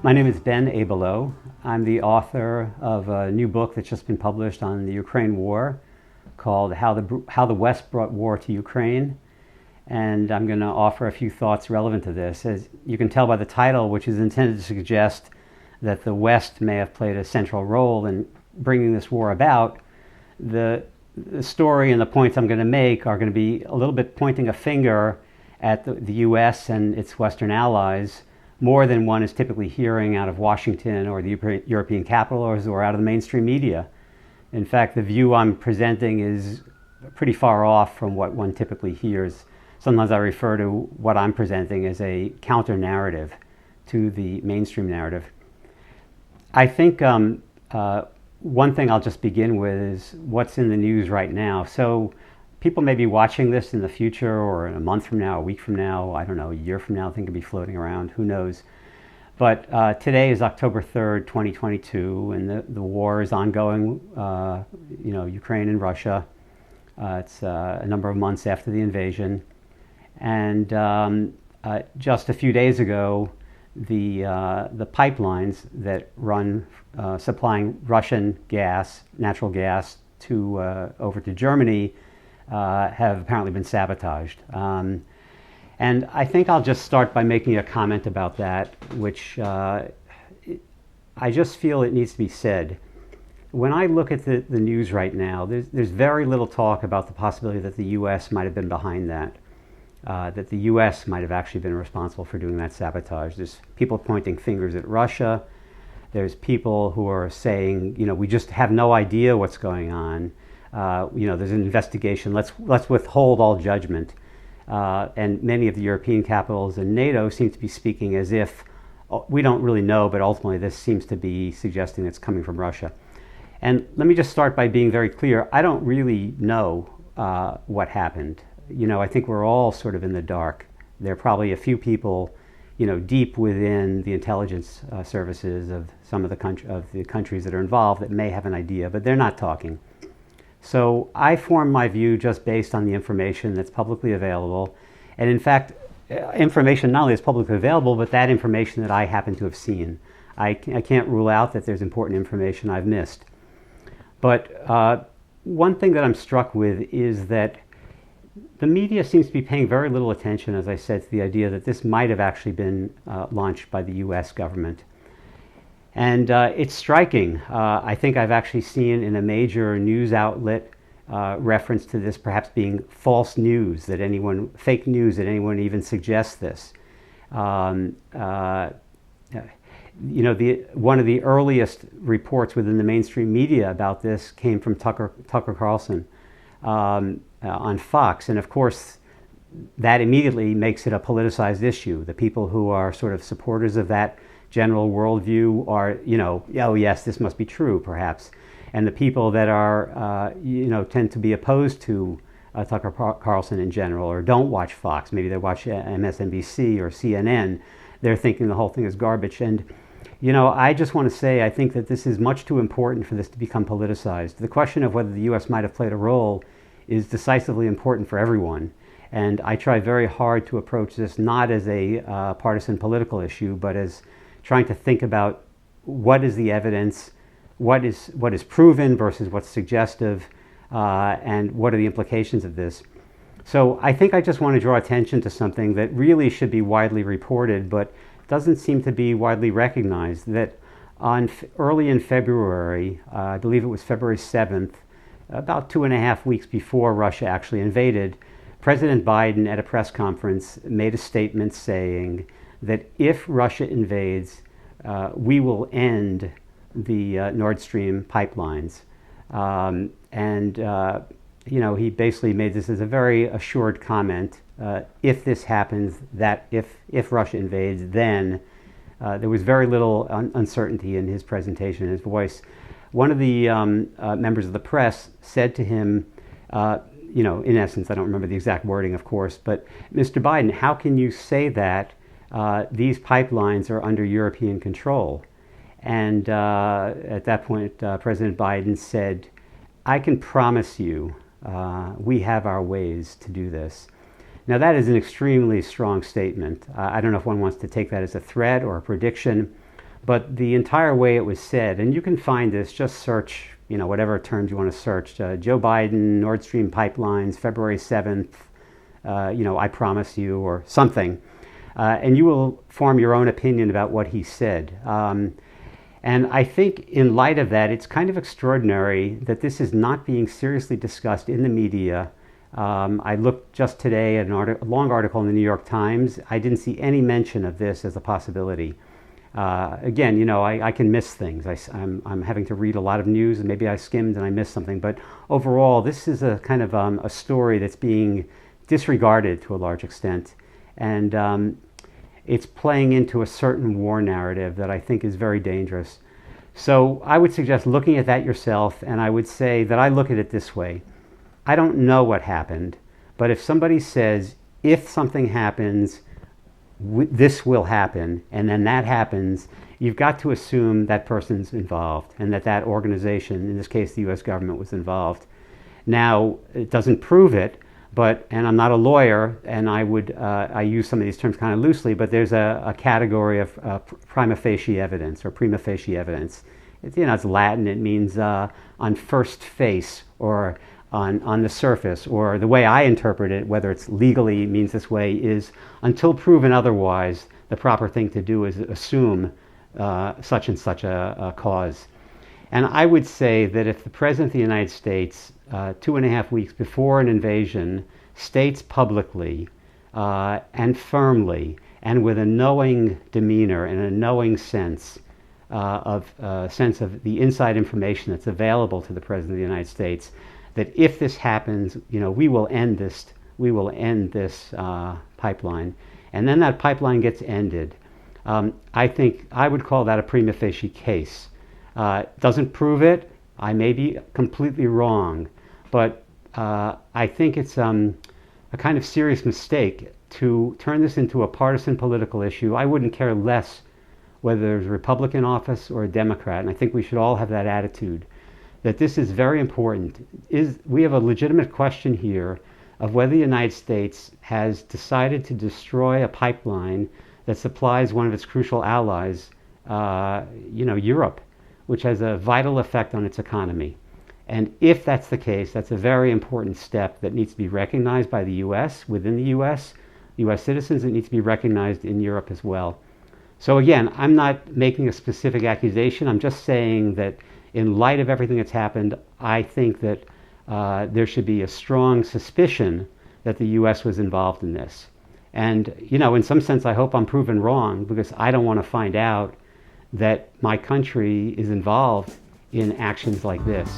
My name is Ben Abelow. I'm the author of a new book that's just been published on the Ukraine war called How the West Brought War to Ukraine. And I'm going to offer a few thoughts relevant to this. As you can tell by the title, which is intended to suggest that the West may have played a central role in bringing this war about, the story and the points I'm going to make are going to be a little bit pointing a finger at the U.S. and its Western allies, more than one is typically hearing out of Washington or the European capitals or out of the mainstream media. In fact, the view I'm presenting is pretty far off from what one typically hears. Sometimes I refer to what I'm presenting as a counter-narrative to the mainstream narrative. I think one thing I'll just begin with is what's in the news right now. So people may be watching this in the future, or in a month from now, a week from now, I don't know, a year from now, I think it'll be floating around, who knows. But today is October 3rd, 2022, and the war is ongoing, Ukraine and Russia. It's a number of months after the invasion. And just a few days ago, the pipelines that run supplying Russian gas, natural gas, over to Germany, have apparently been sabotaged. And I think I'll just start by making a comment about that, which I just feel it needs to be said. When I look at the news right now, there's very little talk about the possibility that the U.S. might have been behind that, that the U.S. might have actually been responsible for doing that sabotage. There's people pointing fingers at Russia. There's people who are saying, we just have no idea what's going on. There's an investigation. Let's withhold all judgment. And many of the European capitals and NATO seem to be speaking as if we don't really know, but ultimately this seems to be suggesting it's coming from Russia. And let me just start by being very clear. I don't really know what happened. I think we're all sort of in the dark. There are probably a few people, deep within the intelligence services of some of the countries that are involved that may have an idea, but they're not talking. So I form my view just based on the information that's publicly available. And in fact, information not only is publicly available, but that information that I happen to have seen. I can't rule out that there's important information I've missed. But one thing that I'm struck with is that the media seems to be paying very little attention, as I said, to the idea that this might have actually been launched by the U.S. government. And it's striking. I think I've actually seen in a major news outlet reference to this perhaps being false news, fake news, that anyone even suggests this. One of the earliest reports within the mainstream media about this came from Tucker Carlson on Fox. And of course, that immediately makes it a politicized issue. The people who are sort of supporters of that general worldview are, oh yes, this must be true, perhaps. And the people that are, tend to be opposed to Tucker Carlson in general, or don't watch Fox, maybe they watch MSNBC or CNN, they're thinking the whole thing is garbage. And, I just want to say, I think that this is much too important for this to become politicized. The question of whether the U.S. might have played a role is decisively important for everyone. And I try very hard to approach this not as a partisan political issue, but as trying to think about what is the evidence, what is proven versus what's suggestive, and what are the implications of this. So I think I just want to draw attention to something that really should be widely reported, but doesn't seem to be widely recognized, that early in February, I believe it was February 7th, about 2.5 weeks before Russia actually invaded, President Biden at a press conference made a statement saying that if Russia invades, we will end the Nord Stream pipelines. He basically made this as a very assured comment. If this happens, that if Russia invades, then there was very little uncertainty in his presentation, in his voice. One of the members of the press said to him, in essence, I don't remember the exact wording, of course, but Mr. Biden, how can you say that these pipelines are under European control? And at that point, President Biden said, I can promise you we have our ways to do this. Now that is an extremely strong statement. I don't know if one wants to take that as a threat or a prediction, but the entire way it was said, and you can find this, just search, whatever terms you want to search, Joe Biden, Nord Stream pipelines, February 7th, I promise you, or something. And you will form your own opinion about what he said. And I think in light of that, it's kind of extraordinary that this is not being seriously discussed in the media. I looked just today at a long article in the New York Times. I didn't see any mention of this as a possibility. Again, I can miss things. I'm having to read a lot of news, and maybe I skimmed and I missed something. But overall, this is a kind of a story that's being disregarded to a large extent. And it's playing into a certain war narrative that I think is very dangerous. So I would suggest looking at that yourself, and I would say that I look at it this way. I don't know what happened, but if somebody says, if something happens, this will happen, and then that happens, you've got to assume that person's involved and that organization, in this case the US government, was involved. Now, it doesn't prove it, and I'm not a lawyer, and I use some of these terms kind of loosely, but there's a category of prima facie evidence or prima facie evidence. It's Latin. It means on first face or on the surface, or the way I interpret it, whether it's legally means this way, is until proven otherwise, the proper thing to do is assume such and such a cause. And I would say that if the President of the United States, 2.5 weeks before an invasion, states publicly and firmly and with a knowing demeanor and a knowing sense of the inside information that's available to the President of the United States, that if this happens, we will end this pipeline, and then that pipeline gets ended. I think I would call that a prima facie case. Doesn't prove it. I may be completely wrong, but I think it's a kind of serious mistake to turn this into a partisan political issue. I wouldn't care less whether there's a Republican office or a Democrat, and I think we should all have that attitude, that this is very important. We have a legitimate question here of whether the United States has decided to destroy a pipeline that supplies one of its crucial allies, Europe, which has a vital effect on its economy. And if that's the case, that's a very important step that needs to be recognized by the U.S., within the U.S. citizens. It needs to be recognized in Europe as well. So again, I'm not making a specific accusation. I'm just saying that in light of everything that's happened, I think that there should be a strong suspicion that the U.S. was involved in this. And, in some sense, I hope I'm proven wrong, because I don't want to find out that my country is involved in actions like this.